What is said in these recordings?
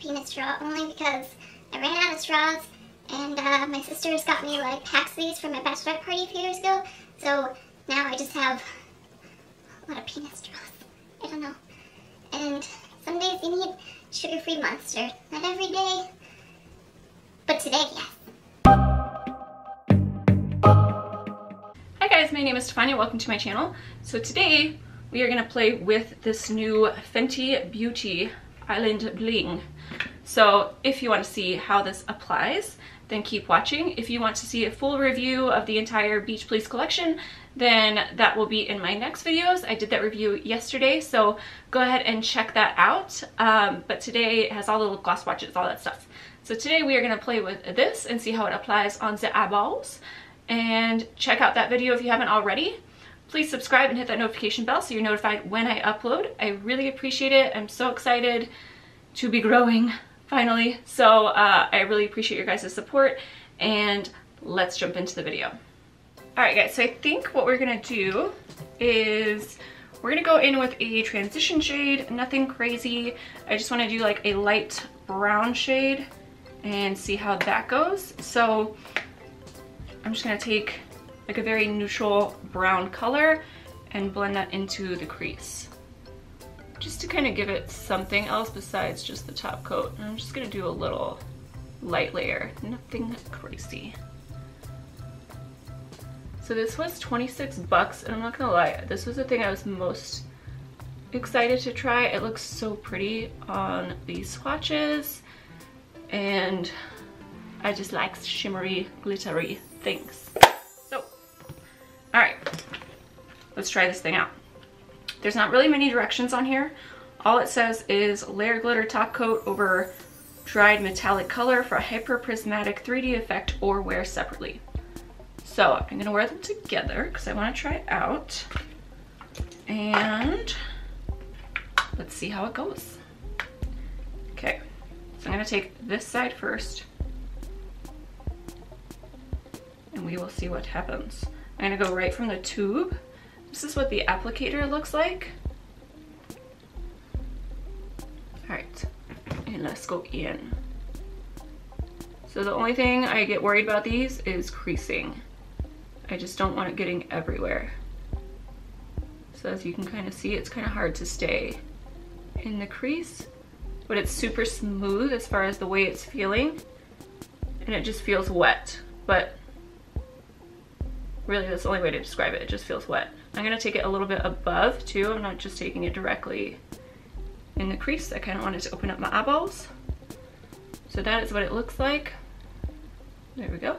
peanut straw only because I ran out of straws, and my sisters got me like packs of these for my bachelorette party a few years ago, so now I just have a lot of peanut straws. I don't know. And some days you need sugar-free Monster. Not every day, but today, yes. Hi guys, my name is Stefania. Welcome to my channel. So today we are going to play with this new Fenty Beauty Island Bling. So if you want to see how this applies, then keep watching. If you want to see a full review of the entire Beach Please collection, then that will be in my next videos. I did that review yesterday, so go ahead and check that out. But today it has all the lip gloss swatches, all that stuff. So today we are going to play with this and see how it applies on the eyeballs. And check out that video if you haven't already. Please subscribe and hit that notification bell so you're notified when I upload. I really appreciate it. I'm so excited to be growing finally. So I really appreciate your guys' support, and let's jump into the video. Alright guys, so I think what we're gonna do is we're gonna go in with a transition shade, nothing crazy. I just wanna do like a light brown shade and see how that goes. So I'm just gonna take like a very neutral brown color and blend that into the crease, just to kind of give it something else besides just the top coat. And I'm just gonna do a little light layer, nothing crazy. So this was 26 bucks, and I'm not gonna lie, this was the thing I was most excited to try. It looks so pretty on these swatches, and I just like shimmery, glittery things. So, alright, let's try this thing out. There's not really many directions on here. All it says is layer glitter top coat over dried metallic color for a hyper prismatic 3D effect, or wear separately. So I'm gonna wear them together because I want to try it out, and let's see how it goes. Okay, so I'm gonna take this side first, and we will see what happens. I'm gonna go right from the tube. This is what the applicator looks like. Alright, and let's go in. So the only thing I get worried about these is creasing. I just don't want it getting everywhere. So as you can kind of see, it's kind of hard to stay in the crease, but it's super smooth as far as the way it's feeling, and it just feels wet. But really, that's the only way to describe it. It just feels wet. I'm gonna take it a little bit above too. I'm not just taking it directly in the crease. I kind of wanted to open up my eyeballs. So that is what it looks like. There we go.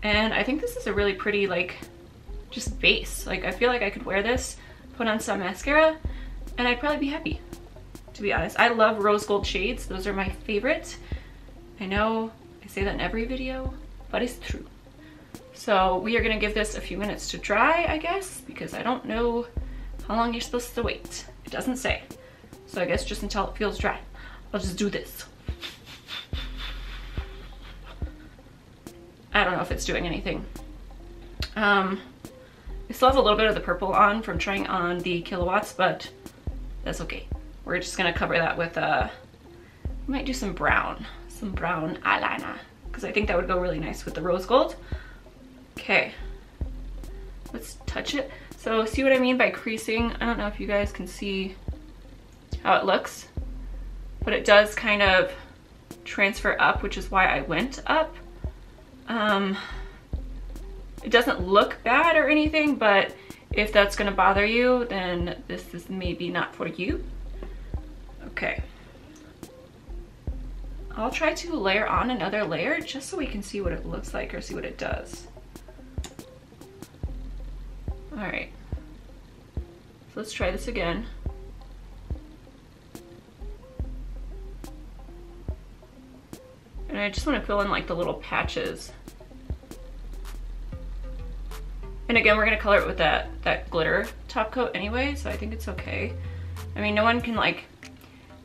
And I think this is a really pretty, like, just base. Like, I feel like I could wear this, put on some mascara, and I'd probably be happy, to be honest. I love rose gold shades. Those are my favorite. I know I say that in every video, but it's true. So we are gonna give this a few minutes to dry, I guess, because I don't know how long you're supposed to wait. It doesn't say. So I guess just until it feels dry. I'll just do this. I don't know if it's doing anything. I still have a little bit of the purple on from trying on the kilowatts, but that's okay. We're just gonna cover that with we might do some brown eyeliner, because I think that would go really nice with the rose gold. Okay, let's touch it. So see what I mean by creasing? I don't know if you guys can see how it looks, but it does kind of transfer up, which is why I went up. It doesn't look bad or anything, but if that's gonna bother you, then this is maybe not for you. Okay. I'll try to layer on another layer just so we can see what it looks like, or see what it does. Alright. So let's try this again. And I just want to fill in like the little patches. And again, we're going to color it with that glitter top coat anyway, so I think it's okay. I mean, no one can, like,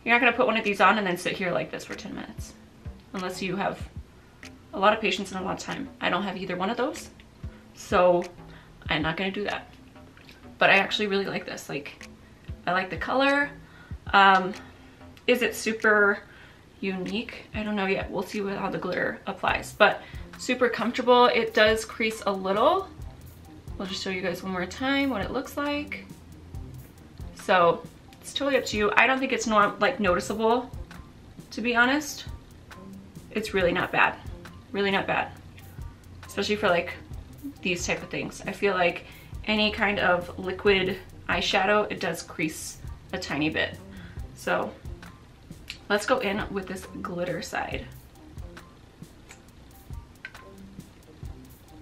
you're not going to put one of these on and then sit here like this for 10 minutes. Unless you have a lot of patience and a lot of time. I don't have either one of those, so I'm not going to do that. But I actually really like this. Like, I like the color. Is it super unique. I don't know yet. We'll see how the glitter applies, but super comfortable. It does crease a little. I'll just show you guys one more time what it looks like. So it's totally up to you. I don't think it's like noticeable, to be honest. It's really not bad. Really not bad. Especially for like these type of things. I feel like any kind of liquid eyeshadow, it does crease a tiny bit. So let's go in with this glitter side.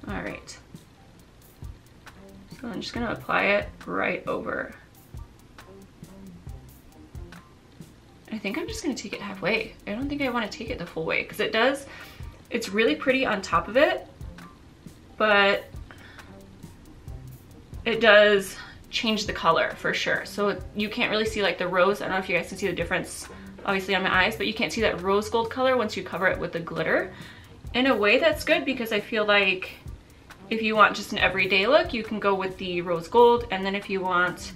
All right. So I'm just gonna apply it right over. I think I'm just gonna take it halfway. I don't think I wanna take it the full way because it's really pretty on top of it, but it does change the color for sure. So you can't really see like the rose. I don't know if you guys can see the difference obviously on my eyes, but you can't see that rose gold color once you cover it with the glitter. In a way that's good because I feel like if you want just an everyday look, you can go with the rose gold, and then if you want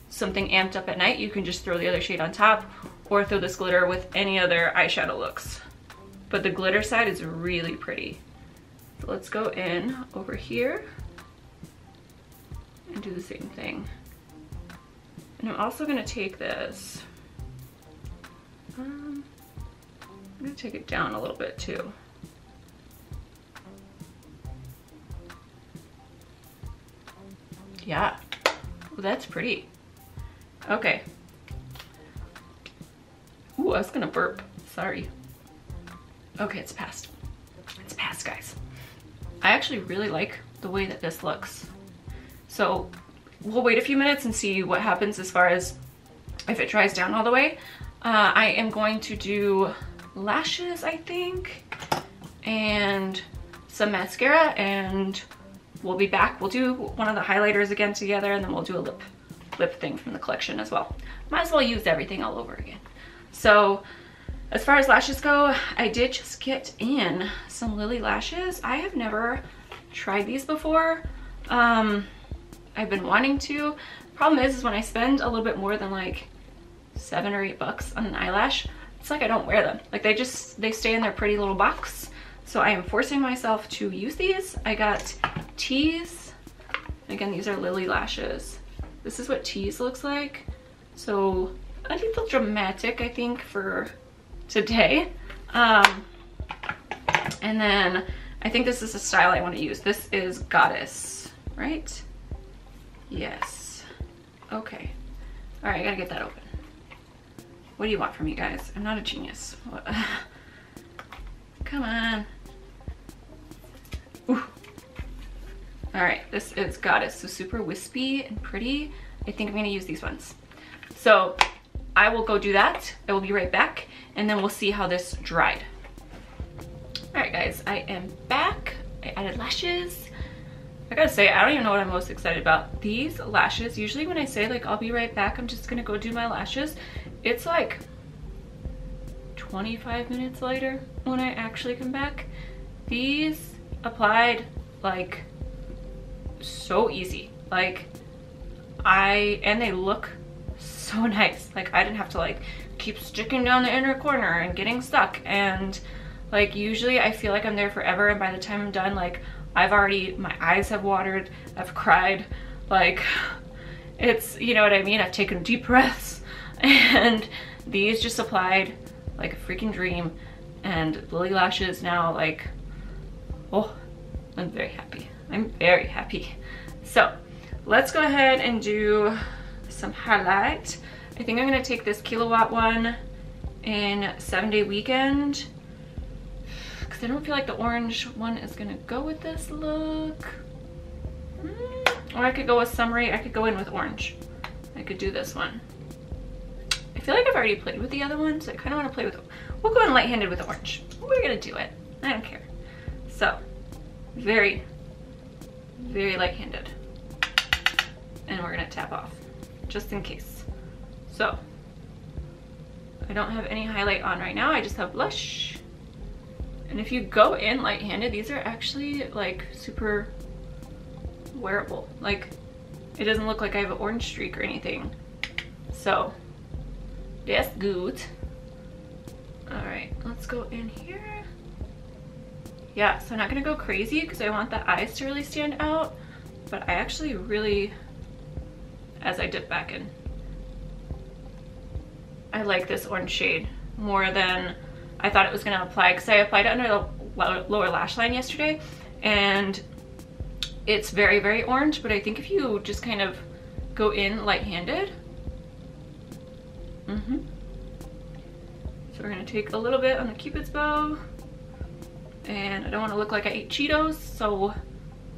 something amped up at night, you can just throw the other shade on top or throw this glitter with any other eyeshadow looks. But the glitter side is really pretty. So let's go in over here and do the same thing. And I'm also gonna take this, I'm gonna take it down a little bit too. Yeah, well, that's pretty. Okay. Ooh, I was gonna burp, sorry. Okay, it's passed. It's passed, guys. I actually really like the way that this looks. So we'll wait a few minutes and see what happens as far as if it dries down all the way. I am going to do lashes, I think, and some mascara, and we'll be back. We'll do one of the highlighters again together, and then we'll do a lip thing from the collection as well. Might as well use everything all over again. So as far as lashes go, I did just get in some Lilly lashes. I have never tried these before. I've been wanting to. Problem is when I spend a little bit more than like $7 or $8 on an eyelash, it's like I don't wear them. Like they stay in their pretty little box. So I am forcing myself to use these. I got Tease. Again, these are Lilly lashes. This is what Tease looks like. So a little dramatic, I think, for today. And then I think this is the style I want to use. This is Goddess, right? Yes. Okay. All right, I gotta get that open. What do you want from me, guys? I'm not a genius. What? Come on. Ooh. All right, this is Goddess, so super wispy and pretty. I think I'm gonna use these ones. So I will go do that. I will be right back, and then we'll see how this dried. All right, guys, I am back. I added lashes. I gotta say, I don't even know what I'm most excited about. These lashes, usually when I say like, I'll be right back, I'm just gonna go do my lashes, it's like 25 minutes later when I actually come back. These applied like so easy. Like and they look so nice. Like I didn't have to like keep sticking down the inner corner and getting stuck. And like usually I feel like I'm there forever, and by the time I'm done, like my eyes have watered, I've cried, like it's, you know what I mean? I've taken deep breaths, and these just applied like a freaking dream. And Lilly lashes now, like, oh, I'm very happy. I'm very happy. So let's go ahead and do some highlight. I think I'm gonna take this Killawatt one in 7-Day Weekend, because I don't feel like the orange one is gonna go with this look. Or I could go with summery. I could go in with orange. I could do this one. I feel like I've already played with the other one, so I kind of want to play with, we'll go in light-handed with orange. We're gonna do it. I don't care. So, very, very light-handed. And we're gonna tap off, just in case. So, I don't have any highlight on right now. I just have blush. And if you go in light-handed, these are actually like super wearable. Like it doesn't look like I have an orange streak or anything. So that's good. All right, let's go in here. Yeah, so I'm not gonna go crazy because I want the eyes to really stand out, but I actually really, as I dip back in, I like this orange shade more than I thought it was gonna apply, because I applied it under the lower lash line yesterday and it's very, very orange, but I think if you just kind of go in light-handed. So we're gonna take a little bit on the Cupid's bow, and I don't want to look like I ate Cheetos, so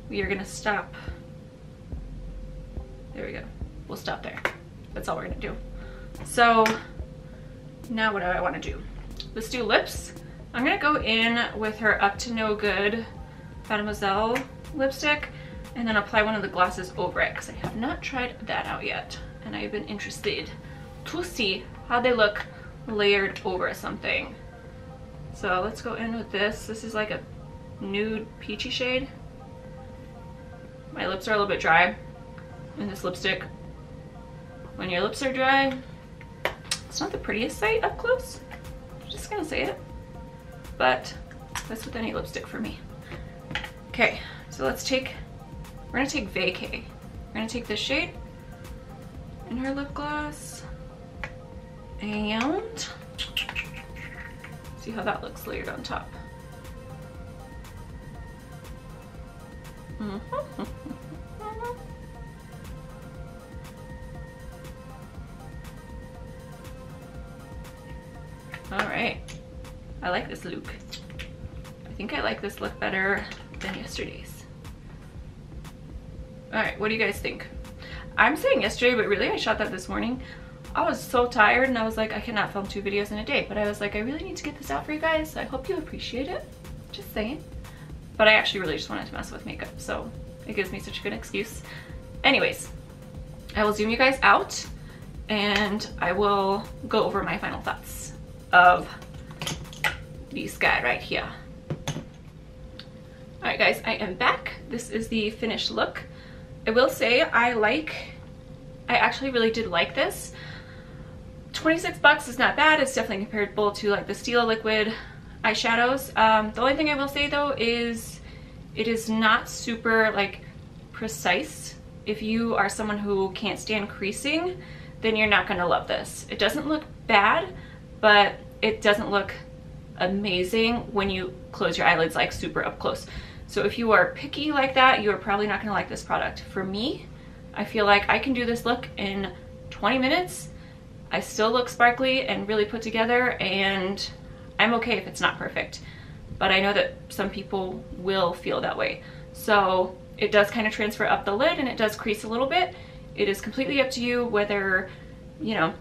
we are gonna stop. There we go. We'll stop there. That's all we're gonna do. So now what do I want to do? Let's do lips. I'm gonna go in with her Up to No Good Mademoiselle lipstick and then apply one of the glosses over it, because I have not tried that out yet and I've been interested to see how they look layered over something. So let's go in with this. This is like a nude peachy shade. My lips are a little bit dry, and this lipstick, when your lips are dry, it's not the prettiest sight up close. I'm just gonna say it, but that's with any lipstick for me. Okay, so let's take, we're gonna take Vacay. We're gonna take this shade in her lip gloss and see how that looks layered on top. All right, I like this look. I think I like this look better than yesterday's. All right, what do you guys think? I'm saying yesterday, but really I shot that this morning. I was so tired and I was like, I cannot film 2 videos in a day, but I was like, I really need to get this out for you guys. So I hope you appreciate it, just saying. But I actually really just wanted to mess with makeup, so it gives me such a good excuse. Anyways, I will zoom you guys out and I will go over my final thoughts of this guy right here. All right guys, I am back. This is the finished look. I will say I actually really did like this. 26 bucks is not bad. It's definitely comparable to like the Stila liquid eyeshadows. The only thing I will say though is it is not super like precise. If you are someone who can't stand creasing, then you're not gonna love this. It doesn't look bad, but it doesn't look amazing when you close your eyelids like super up close. So if you are picky like that, you are probably not gonna like this product. For me, I feel like I can do this look in 20 minutes. I still look sparkly and really put together, and I'm okay if it's not perfect. But I know that some people will feel that way. So it does kind of transfer up the lid and it does crease a little bit. It is completely up to you whether, you know,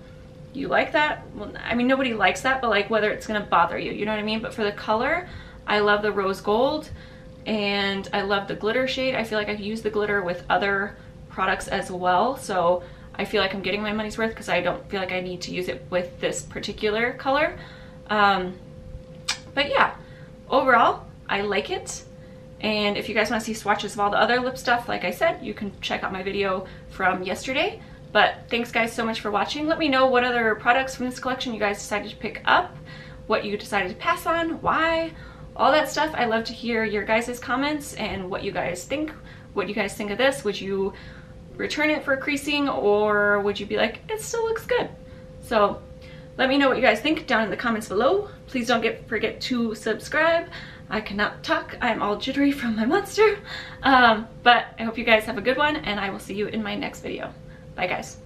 you like that. Well, I mean, nobody likes that, but like whether it's gonna bother you, you know what I mean? But for the color, I love the rose gold and I love the glitter shade. I feel like I've used the glitter with other products as well, so I feel like I'm getting my money's worth because I don't feel like I need to use it with this particular color. But yeah, overall, I like it. And if you guys want to see swatches of all the other lip stuff, like I said, you can check out my video from yesterday. But thanks guys so much for watching. Let me know what other products from this collection you guys decided to pick up, what you decided to pass on, why, all that stuff. I love to hear your guys' comments and what you guys think. What do you guys think of this? Would you return it for creasing, or would you be like, it still looks good? So let me know what you guys think down in the comments below. Please don't forget to subscribe. I cannot talk, I'm all jittery from my monster. But I hope you guys have a good one, and I will see you in my next video. Bye guys.